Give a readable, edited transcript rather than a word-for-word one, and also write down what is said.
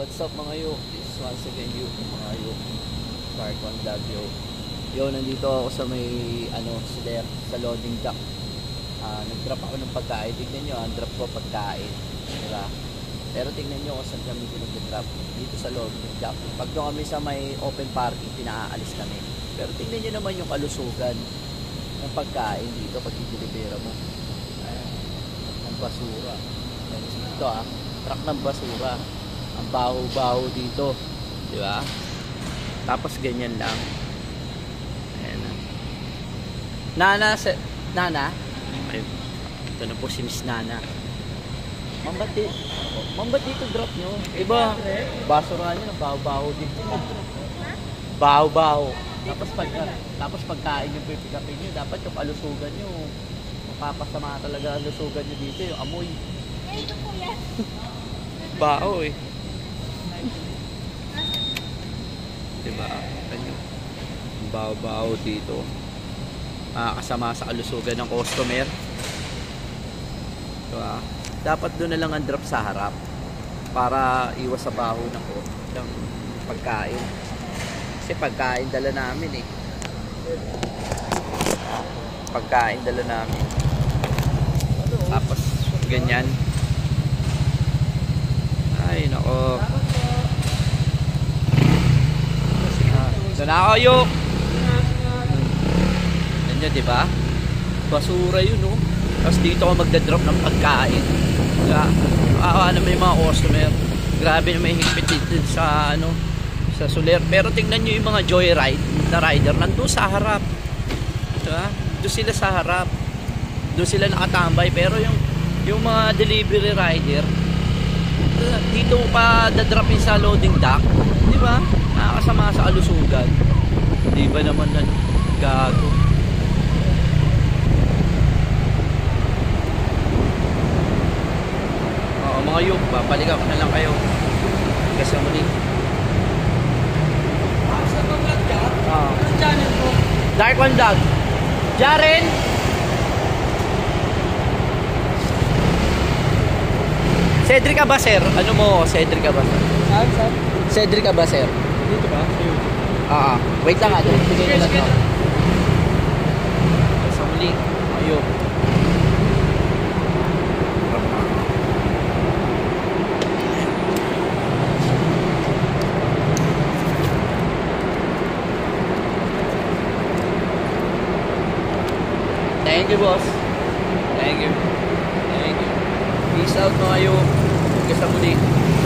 What's up mga yo? This is once again you mga yo. Park on Vlog yo. Yo, nandito ako sa may sila sa loading dock. Nag-drop ako ng pagkain. Tignan nyo, ang drop ko pagkain. Diba? Pero tignan nyo kung saan kami pinag-drop. Dito sa loading dock. Pag doon kami sa may open parking, pinaalis kami. Pero tignan nyo naman yung kalusugan ng pagkain dito pag i-delivera mo. Ayan. Ang basura. Ayan, dito truck ng basura. Ang baho-baho dito, di ba? Tapos ganyan lang. Ayan. Nana, ay, ito na po si Miss Nana. Mambat dito drop nyo. Iba, basura nyo, baho-baho dito. Baho-baho. Tapos pagkain yung pipikapin nyo, dapat yung kalusugan nyo. Mapapasama talaga ang lusugan nyo dito, yung amoy. Ito po yan. Bao eh. Diba? Bao-bao dito. Kasama sa kalusugan ng customer. Diba? Dapat doon na lang ang drop sa harap para iwas sa baho ng pagkain. Kasi pagkain dala namin eh. Pagkain dala namin. Tapos ganyan. Ay nako. Ito na ako yuk. Yan yun, diba? Basura yun, no? Tapos dito ako magdadrop ng pagkain. Diba? Naman yung mga customer. Grabe na may higpit dito sa sa Soler. Pero tingnan nyo yung mga joyride na rider. Nandun sa harap. Diba? Doon sila sa harap. Doon sila nakatambay. Pero yung mga delivery rider, dito pa dadropin sa loading dock. Diba? Nakakasama sa kalusugan. Di ba naman gago? Oo mga yung, papaligaw ko na lang kayo. Kasi muli. Sa pag-vlog ka? Anong channel mo? Dark One Vlog. Jaren! Cedric Abaser. Ano mo, Cedric Abaser? Saan? Cedric Abaser. Dito ba? Wait lang nga. Bigay na lang. Sa muli. Ayun. Thank you, boss. Thank you. Peace out mga yo. Hanggang sa muli.